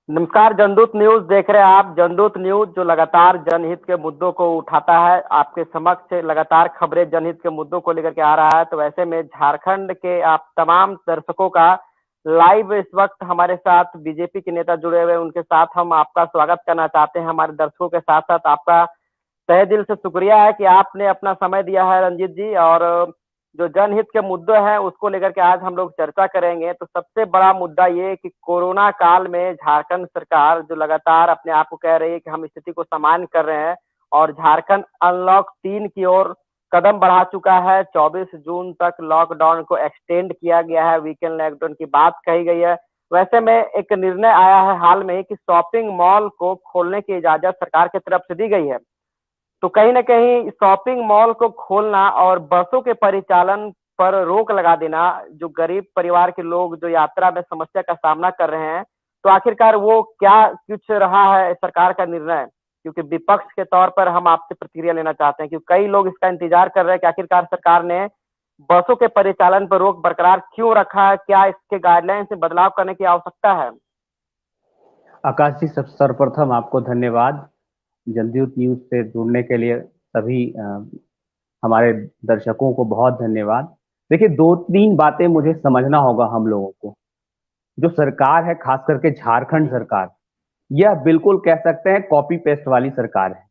नमस्कार, जनदूत न्यूज देख रहे हैं आप। जनदूत न्यूज जो लगातार जनहित के मुद्दों को उठाता है, आपके समक्ष लगातार खबरें जनहित के मुद्दों को लेकर के आ रहा है। तो ऐसे में झारखंड के आप तमाम दर्शकों का लाइव इस वक्त हमारे साथ बीजेपी के नेता जुड़े हुए हैं, उनके साथ हम आपका स्वागत करना चाहते हैं। हमारे दर्शकों के साथ साथ आपका तहे दिल से शुक्रिया है कि आपने अपना समय दिया है रंजीत जी। और जो जनहित के मुद्दे हैं उसको लेकर के आज हम लोग चर्चा करेंगे। तो सबसे बड़ा मुद्दा ये है कि कोरोना काल में झारखंड सरकार जो लगातार अपने आप को कह रही है कि हम स्थिति को सामान्य कर रहे हैं और झारखंड अनलॉक 3 की ओर कदम बढ़ा चुका है। 24 जून तक लॉकडाउन को एक्सटेंड किया गया है, वीकेंड लॉकडाउन की बात कही गई है। वैसे में एक निर्णय आया है हाल में ही कि शॉपिंग मॉल को खोलने की इजाजत सरकार की तरफ से दी गई है। तो कहीं न कहीं शॉपिंग मॉल को खोलना और बसों के परिचालन पर रोक लगा देना, जो गरीब परिवार के लोग जो यात्रा में समस्या का सामना कर रहे हैं, तो आखिरकार वो क्या कुछ रहा है सरकार का निर्णय? क्योंकि विपक्ष के तौर पर हम आपसे प्रतिक्रिया लेना चाहते हैं, क्योंकि कई लोग इसका इंतजार कर रहे हैं कि आखिरकार सरकार ने बसों के परिचालन पर रोक बरकरार क्यों रखा है? क्या इसके गाइडलाइंस में बदलाव करने की आवश्यकता है? आकाश जी, सब सर्वप्रथम आपको धन्यवाद। जदयू न्यूज से जुड़ने के लिए सभी हमारे दर्शकों को बहुत धन्यवाद। देखिए, दो तीन बातें मुझे समझना होगा हम लोगों को। जो सरकार है, खास करके झारखंड सरकार, यह बिल्कुल कह सकते हैं कॉपी पेस्ट वाली सरकार है।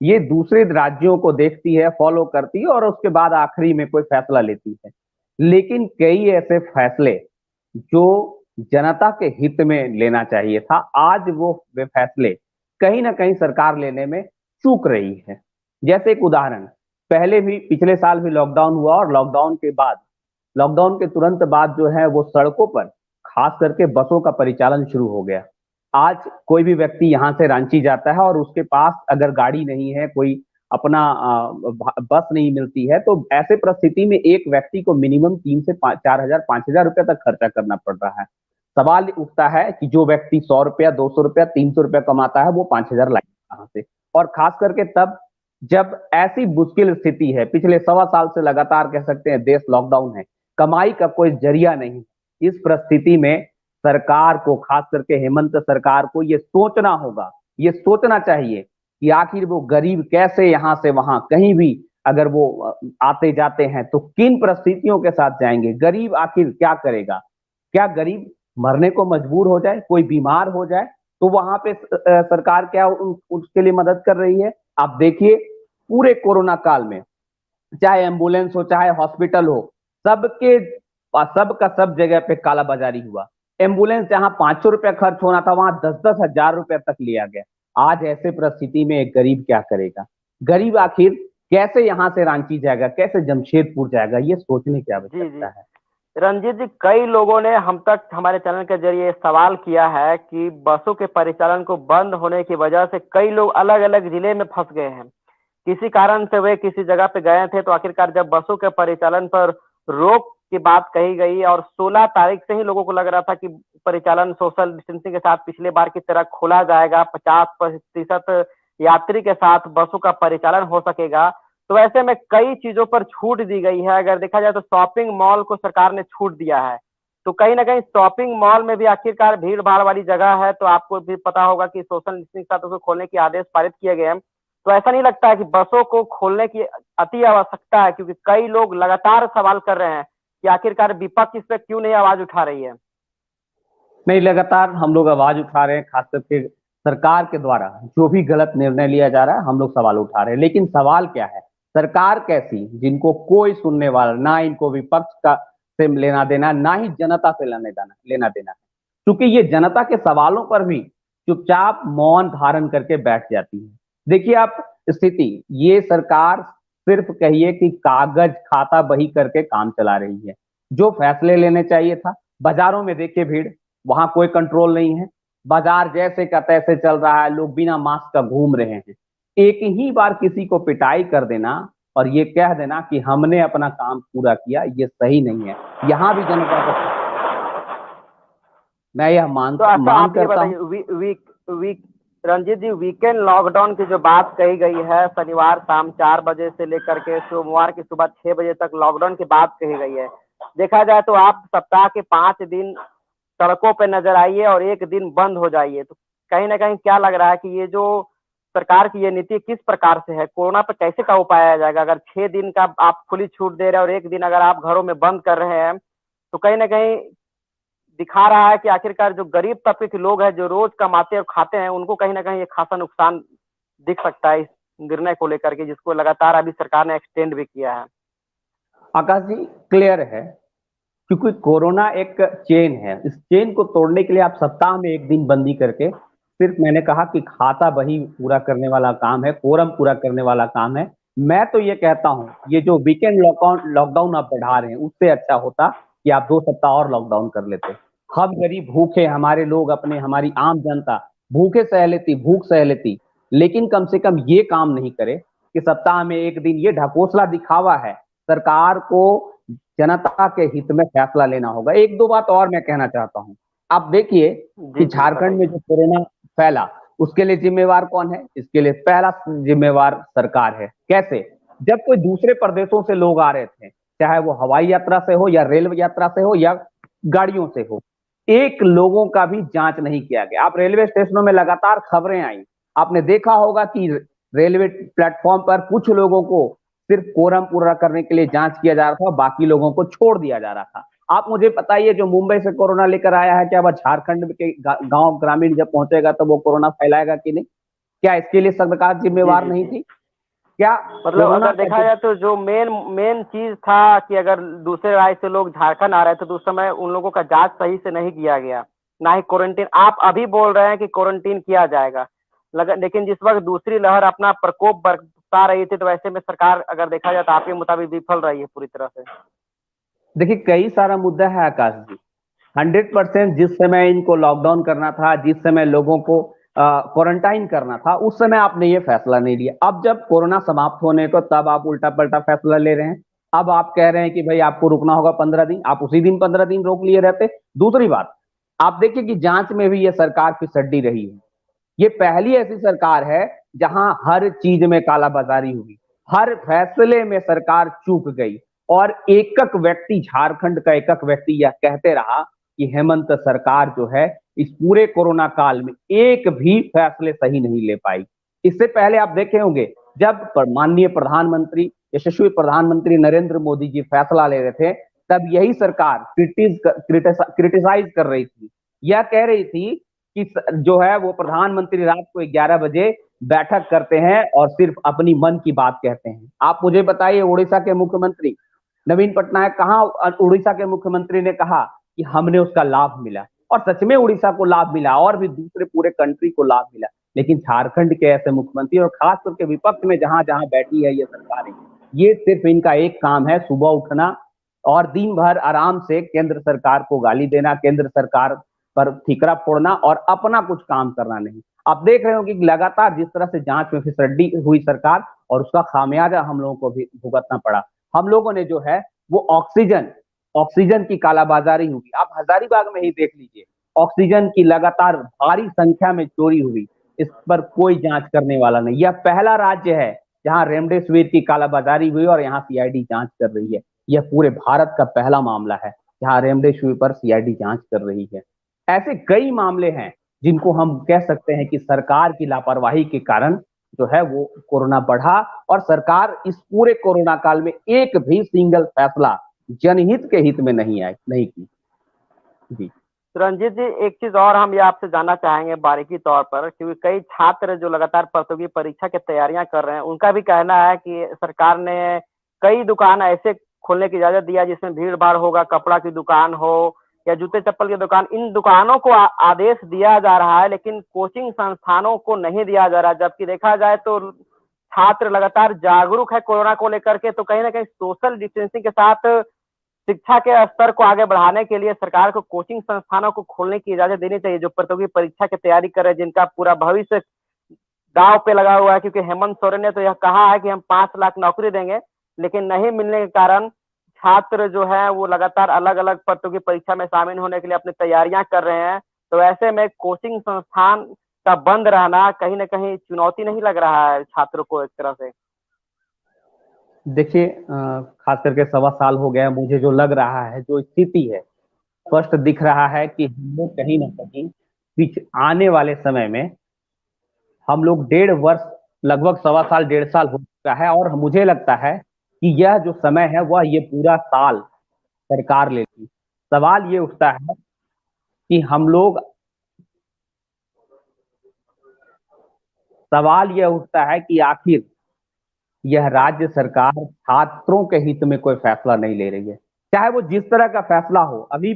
ये दूसरे राज्यों को देखती है, फॉलो करती है और उसके बाद आखिरी में कोई फैसला लेती है। लेकिन कई ऐसे फैसले जो जनता के हित में लेना चाहिए था, आज वो वे फैसले कहीं ना कहीं सरकार लेने में चूक रही है। जैसे एक उदाहरण, पहले भी पिछले साल भी लॉकडाउन हुआ और लॉकडाउन के तुरंत बाद जो है वो सड़कों पर खास करके बसों का परिचालन शुरू हो गया। आज कोई भी व्यक्ति यहाँ से रांची जाता है और उसके पास अगर गाड़ी नहीं है, कोई अपना बस नहीं मिलती है, तो ऐसे परिस्थिति में एक व्यक्ति को मिनिमम 3 से 4 हजार 5 हजार रुपया तक खर्चा करना पड़ रहा है। सवाल उठता है कि जो व्यक्ति 100 रुपया 200 रुपया 300 रुपया कमाता है, वो 5 हजार लाएगा कहाँ से? और खास करके तब जब ऐसी मुश्किल स्थिति है, पिछले 1.25 साल से लगातार कह सकते हैं देश लॉकडाउन है, कमाई का कोई जरिया नहीं। इस परिस्थिति में सरकार को, खास करके हेमंत सरकार को ये सोचना होगा, ये सोचना चाहिए कि आखिर वो गरीब कैसे यहां से वहां कहीं भी अगर वो आते जाते हैं तो किन परिस्थितियों के साथ जाएंगे? गरीब आखिर क्या करेगा? क्या गरीब मरने को मजबूर हो जाए, कोई बीमार हो जाए, तो वहां पे सरकार क्या उसके लिए मदद कर रही है? आप देखिए, पूरे कोरोना काल में चाहे एम्बुलेंस हो चाहे हॉस्पिटल हो, सबके सबका सब जगह पे कालाबाजारी हुआ। एम्बुलेंस जहां 500 रुपया खर्च होना था, वहां 10-10 हजार रुपया तक लिया गया। आज ऐसे परिस्थिति में एक गरीब क्या करेगा? गरीब आखिर कैसे यहां से रांची जाएगा, कैसे जमशेदपुर जाएगा? ये सोचने की जी, जी। आवश्यकता है। रंजीत जी, कई लोगों ने हम तक हमारे चैनल के जरिए सवाल किया है कि बसों के परिचालन को बंद होने की वजह से कई लोग अलग अलग जिले में फंस गए हैं। किसी कारण से वे किसी जगह पे गए थे, तो आखिरकार जब बसों के परिचालन पर रोक की बात कही गई और 16 तारीख से ही लोगों को लग रहा था कि परिचालन सोशल डिस्टेंसिंग के साथ पिछले बार की तरह खोला जाएगा, 50% यात्री के साथ बसों का परिचालन हो सकेगा। तो ऐसे में कई चीजों पर छूट दी गई है। अगर देखा जाए तो शॉपिंग मॉल को सरकार ने छूट दिया है। तो कहीं ना कहीं शॉपिंग मॉल में भी आखिरकार भीड़ भाड़ वाली जगह है, तो आपको भी पता होगा कि सोशल डिस्टेंसिंग के साथ उसको खोलने के आदेश पारित किए गए हैं। तो ऐसा नहीं लगता है कि बसों को खोलने की अति आवश्यकता है? क्योंकि कई लोग लगातार सवाल कर रहे हैं कि आखिरकार विपक्ष इस पर क्यों नहीं आवाज उठा रही है? नहीं, लगातार हम लोग आवाज उठा रहे हैं। खास करके सरकार के द्वारा जो भी गलत निर्णय लिया जा रहा है, हम लोग सवाल उठा रहे हैं। लेकिन सवाल क्या है? सरकार कैसी जिनको कोई सुनने वाला ना, इनको विपक्ष का से लेना देना, ना ही जनता से लेना देना है। क्योंकि ये जनता के सवालों पर भी चुपचाप मौन धारण करके बैठ जाती है। देखिए आप स्थिति, ये सरकार सिर्फ कहिए कि कागज खाता बही करके काम चला रही है। जो फैसले लेने चाहिए था, बाजारों में देखिए भीड़, वहां कोई कंट्रोल नहीं है। बाजार जैसे का तैसे चल रहा है, लोग बिना मास्क का घूम रहे हैं। एक ही बार किसी को पिटाई कर देना और ये कह देना कि हमने अपना काम पूरा किया, ये सही नहीं है। यहाँ भी जनता को मैं यह तो अच्छा, मांग आप ये करता हूं। बताइए, we, we, we, Ranjeet ji, weekend lockdown की जो बात कही गई है, शनिवार शाम 4 बजे से लेकर के सोमवार की सुबह 6 बजे तक लॉकडाउन की बात कही गई है। देखा जाए तो आप सप्ताह के 5 दिन सड़कों पे नजर आइए और एक दिन बंद हो जाइए। तो कहीं ना कहीं क्या लग रहा है कि ये जो सरकार की ये नीति किस प्रकार से है, कोरोना पर कैसे काबू पाया जाएगा? अगर 6 दिन का आप खुली छूट दे रहे हैं और एक दिन अगर आप घरों में बंद कर रहे हैं, तो कहीं ना कहीं दिखा रहा है कि आखिरकार जो गरीब तबके के लोग हैं, जो रोज कमाते और खाते हैं, उनको कहीं ना कहीं ये खासा नुकसान दिख सकता है इस निर्णय को लेकर के, जिसको लगातार अभी सरकार ने एक्सटेंड भी किया है। आकाश जी, क्लियर है, क्योंकि कोरोना एक चेन है। इस चेन को तोड़ने के लिए आप सप्ताह में एक दिन बंदी करके, सिर्फ मैंने कहा कि खाता बही पूरा करने वाला काम है, कोरम पूरा करने वाला काम है। मैं तो ये कहता हूं, ये जो वीकेंड लॉकडाउन लॉकडाउन आप बढ़ा रहे हैं, उससे अच्छा होता कि आप 2 सप्ताह और लॉकडाउन कर लेते। हम गरीब भूखे, हमारे लोग अपने, हमारी आम जनता भूखे सह लेती, भूख सह लेती, लेकिन कम से कम ये काम नहीं करे कि सप्ताह में एक दिन। ये ढकोसला दिखावा है। सरकार को जनता के हित में फैसला लेना होगा। एक दो बात और मैं कहना चाहता हूं। आप देखिए जी कि जी झारखंड में बताइए। जो कोरोना फैला, उसके लिए जिम्मेवार कौन है? इसके लिए पहला जिम्मेवार सरकार है। कैसे? जब कोई दूसरे प्रदेशों से लोग आ रहे थे, चाहे वो हवाई यात्रा से हो या रेल यात्रा से हो या गाड़ियों से हो, एक लोगों का भी जांच नहीं किया गया। आप रेलवे स्टेशनों में लगातार खबरें आई, आपने देखा होगा कि रेलवे प्लेटफॉर्म पर कुछ लोगों को सिर्फ कोरम पूरा करने के लिए जांच किया जा रहा था, बाकी लोगों को छोड़ दिया जा रहा था। आप मुझे बताइए, जो मुंबई से कोरोना लेकर आया है, क्या वह झारखंड के गांव ग्रामीण जब पहुंचेगा तो वो कोरोना फैलाएगा कि नहीं? क्या इसके लिए सरकार जी जिम्मेवार जी नहीं जी। थी? क्या मतलब कोरोना अगर का देखा जो जाए तो जो मेन मेन चीज था कि अगर दूसरे राज्य से लोग झारखंड आ रहे थे तो उस समय उन लोगों का जांच सही से नहीं किया गया, ना ही क्वारंटीन। आप अभी बोल रहे हैं कि क्वारंटीन किया जाएगा, लेकिन जिस वक्त दूसरी लहर अपना प्रकोप बरता रही थी, तो ऐसे में सरकार अगर देखा जाए तो आपके मुताबिक विफल रही है पूरी तरह से। देखिए, कई सारा मुद्दा है आकाश जी। 100% जिस समय इनको लॉकडाउन करना था, जिस समय लोगों को क्वारंटाइन करना था, उस समय आपने ये फैसला नहीं लिया। अब जब कोरोना समाप्त होने को, तब आप उल्टा पलटा फैसला ले रहे हैं। अब आप कह रहे हैं कि भाई आपको रुकना होगा 15 दिन। आप उसी दिन 15 दिन रोक लिए रहते। दूसरी बात, आप देखिए कि जांच में भी ये सरकार फिसड्डी रही है। ये पहली ऐसी सरकार है जहां हर चीज में कालाबाजारी हुई, हर फैसले में सरकार चूक गई, और एकक व्यक्ति, झारखंड का एकक व्यक्ति यह कहते रहा कि हेमंत सरकार जो है इस पूरे कोरोना काल में एक भी फैसले सही नहीं ले पाई। इससे पहले आप देखे होंगे, जब माननीय प्रधानमंत्री, यशस्वी प्रधानमंत्री नरेंद्र मोदी जी फैसला ले रहे थे, तब यही सरकार क्रिटिसाइज कर रही थी। यह कह रही थी कि जो है वो प्रधानमंत्री रात को 11 बजे बैठक करते हैं और सिर्फ अपनी मन की बात कहते हैं। आप मुझे बताइए, उड़ीसा के मुख्यमंत्री नवीन पटनायक, कहाँ उड़ीसा के मुख्यमंत्री ने कहा कि हमने उसका लाभ मिला? और सच में उड़ीसा को लाभ मिला और भी दूसरे पूरे कंट्री को लाभ मिला। लेकिन झारखंड के ऐसे मुख्यमंत्री, और खास करके विपक्ष में जहां जहां बैठी है ये सरकारें, ये सिर्फ इनका एक काम है, सुबह उठना और दिन भर आराम से केंद्र सरकार को गाली देना, केंद्र सरकार पर ठीकरा फोड़ना, और अपना कुछ काम करना नहीं। आप देख रहे हो कि लगातार जिस तरह से जांच में फिसड्डी हुई सरकार, और उसका खामियाजा हम लोगों को भी भुगतना पड़ा। हम लोगों ने जो है वो ऑक्सीजन ऑक्सीजन की कालाबाजारी हुई। आप हजारीबाग में ही देख लीजिए, ऑक्सीजन की लगातार भारी संख्या में चोरी हुई। इस पर कोई जांच करने वाला नहीं। यह पहला राज्य है जहां रेमडेसिविर की कालाबाजारी हुई और यहाँ सीआईडी जांच कर रही है। यह पूरे भारत का पहला मामला है जहां रेमडेसिविर पर सीआईडी जांच कर रही है। ऐसे कई मामले हैं जिनको हम कह सकते हैं कि सरकार की लापरवाही के कारण जो है वो कोरोना बढ़ा, और सरकार इस पूरे कोरोना काल में एक भी सिंगल फैसला जनहित के हित में नहीं की। जी। तो रंजीत जी, एक चीज और हम ये आपसे जानना चाहेंगे बारीकी तौर पर, क्योंकि कई छात्र जो लगातार प्रतियोगी परीक्षा की तैयारियां कर रहे हैं, उनका भी कहना है कि सरकार ने कई दुकान ऐसे खोलने की इजाजत दिया जिसमें भीड़ भाड़ होगा, कपड़ा की दुकान हो या जूते चप्पल की दुकान, इन दुकानों को आदेश दिया जा रहा है, लेकिन कोचिंग संस्थानों को नहीं दिया जा रहा। जबकि देखा जाए तो छात्र लगातार जागरूक है कोरोना को लेकर के, तो कहीं ना कहीं सोशल डिस्टेंसिंग के साथ शिक्षा के स्तर को आगे बढ़ाने के लिए सरकार को कोचिंग संस्थानों को खोलने की इजाजत देनी चाहिए, जो प्रतियोगी परीक्षा की तैयारी कर रहे हैं, जिनका पूरा भविष्य दांव पे लगा हुआ है। क्योंकि हेमंत सोरेन ने तो यह कहा है कि हम 5 लाख नौकरी देंगे, लेकिन नहीं मिलने के कारण छात्र जो है वो लगातार अलग अलग प्रतियोगी परीक्षा में शामिल होने के लिए अपनी तैयारियां कर रहे हैं। तो ऐसे में कोचिंग संस्थान का बंद रहना कहीं ना कहीं चुनौती नहीं लग रहा है छात्रों को एक तरह से? देखिए, खास करके 1.25 साल हो गया, मुझे जो लग रहा है, जो स्थिति है, स्पष्ट दिख रहा है कि हम लोग कहीं ना कहीं आने वाले समय में हम लोग 1.5 वर्ष, लगभग 1.25 साल 1.5 साल हो चुका है, और मुझे लगता है कि यह जो समय है वह ये पूरा साल सरकार लेगी। सवाल ये उठता है कि हम लोग सवाल यह उठता है कि आखिर यह राज्य सरकार छात्रों के हित में कोई फैसला नहीं ले रही है, चाहे वो जिस तरह का फैसला हो। अभी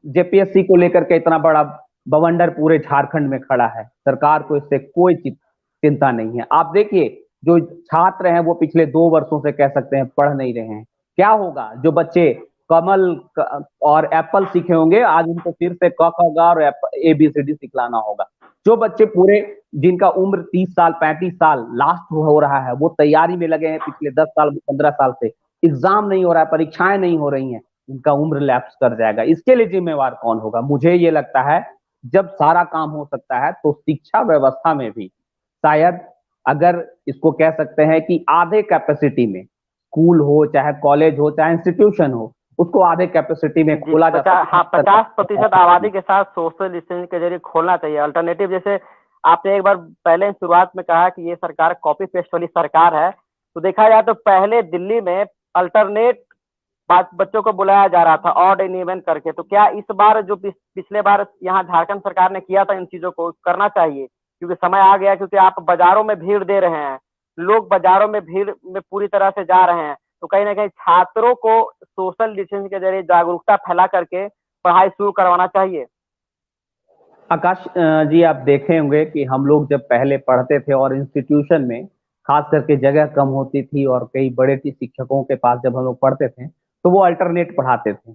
जेपीएससी को लेकर के इतना बड़ा बवंडर पूरे झारखंड में खड़ा है, सरकार को इससे कोई चिंता नहीं है। आप देखिए, जो छात्र हैं वो पिछले 2 वर्षों से कह सकते हैं पढ़ नहीं रहे हैं। क्या होगा? जो बच्चे कमल और एप्पल सीखे होंगे, आज उनको फिर से क ख ग और ABCD सिखलाना होगा। जो बच्चे पूरे जिनका उम्र 30 साल 35 साल लास्ट हो रहा है, वो तैयारी में लगे हैं पिछले 10 साल 15 साल से, एग्जाम नहीं हो रहा है, परीक्षाएं नहीं हो रही हैं, उनका उम्र लैप्स कर जाएगा। इसके लिए जिम्मेवार कौन होगा? मुझे ये लगता है जब सारा काम हो सकता है तो शिक्षा व्यवस्था में भी शायद, अगर इसको कह सकते हैं कि आधे कैपेसिटी में स्कूल हो, चाहे कॉलेज हो, चाहे इंस्टीट्यूशन हो, उसको आधे कैपेसिटी में खोला जा सकता है। हाँ, 50% आबादी के साथ सोशल डिस्टेंसिंग के जरिए खोलना चाहिए। अल्टरनेटिव, जैसे आपने एक बार पहले शुरुआत में कहा कि ये सरकार कॉपी पेस्ट वाली सरकार है, तो देखा जाए तो पहले दिल्ली में अल्टरनेट बच्चों को बुलाया जा रहा था, ऑड एंड इवन करके। तो क्या इस बार जो पिछले बार यहाँ झारखंड सरकार ने किया था, इन चीजों को करना चाहिए? क्योंकि समय आ गया, क्योंकि आप बाजारों में भीड़ दे रहे हैं, लोग बाजारों में भीड़ में पूरी तरह से जा रहे हैं, तो कहीं ना कहीं छात्रों को सोशल डिस्टेंसिंग के जरिए जागरूकता फैला करके पढ़ाई शुरू करवाना चाहिए। आकाश जी, आप देखे होंगे कि हम लोग जब पहले पढ़ते थे और इंस्टीट्यूशन में खास करके जगह कम होती थी और कई बड़े शिक्षकों के पास जब हम लोग पढ़ते थे, तो वो अल्टरनेट पढ़ाते थे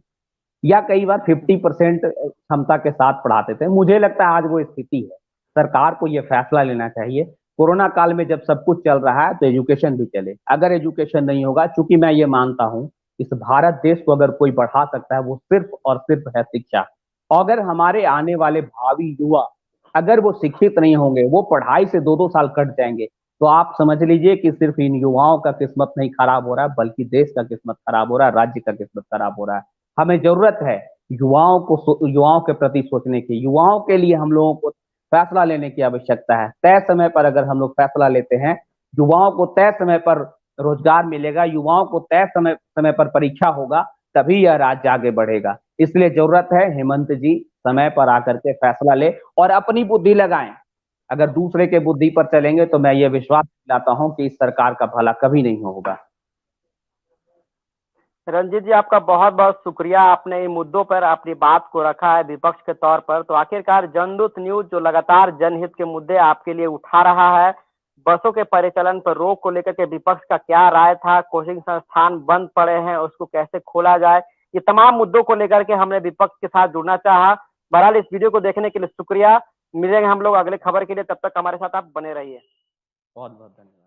या कई बार 50% क्षमता के साथ पढ़ाते थे। मुझे लगता है आज वो स्थिति है। सरकार को ये फैसला लेना चाहिए, कोरोना काल में जब सब कुछ चल रहा है तो एजुकेशन भी चले। अगर एजुकेशन नहीं होगा, चूंकि मैं ये मानता हूं इस भारत देश को अगर कोई बढ़ा सकता है वो सिर्फ और सिर्फ है शिक्षा। अगर हमारे आने वाले भावी युवा अगर वो शिक्षित नहीं होंगे, वो पढ़ाई से 2-2 साल कट जाएंगे, तो आप समझ लीजिए कि सिर्फ इन युवाओं का किस्मत नहीं खराब हो रहा है, बल्कि देश का किस्मत खराब हो रहा है, राज्य का किस्मत खराब हो रहा है। हमें जरूरत है युवाओं के प्रति सोचने की, युवाओं के लिए हम लोगों को फैसला लेने की आवश्यकता है। तय समय पर अगर हम लोग फैसला लेते हैं, युवाओं को तय समय पर रोजगार मिलेगा, युवाओं को तय समय पर परीक्षा होगा, तभी यह राज्य आगे बढ़ेगा। इसलिए जरूरत है हेमंत जी समय पर आकर के फैसला ले और अपनी बुद्धि लगाएं। अगर दूसरे के बुद्धि पर चलेंगे तो मैं ये विश्वास दिलाता हूं कि इस सरकार का भला कभी नहीं होगा। रंजीत जी, आपका बहुत बहुत शुक्रिया। आपने इन मुद्दों पर अपनी बात को रखा है विपक्ष के तौर पर। तो आखिरकार जनदूत न्यूज जो लगातार जनहित के मुद्दे आपके लिए उठा रहा है, बसों के परिचालन पर रोक को लेकर के विपक्ष का क्या राय था, कोचिंग संस्थान बंद पड़े हैं उसको कैसे खोला जाए, ये तमाम मुद्दों को लेकर के हमने विपक्ष के साथ जुड़ना चाहा। बहरहाल इस वीडियो को देखने के लिए शुक्रिया। मिलेंगे हम लोग अगले खबर के लिए, तब तक हमारे साथ आप बने रहिए। बहुत बहुत धन्यवाद।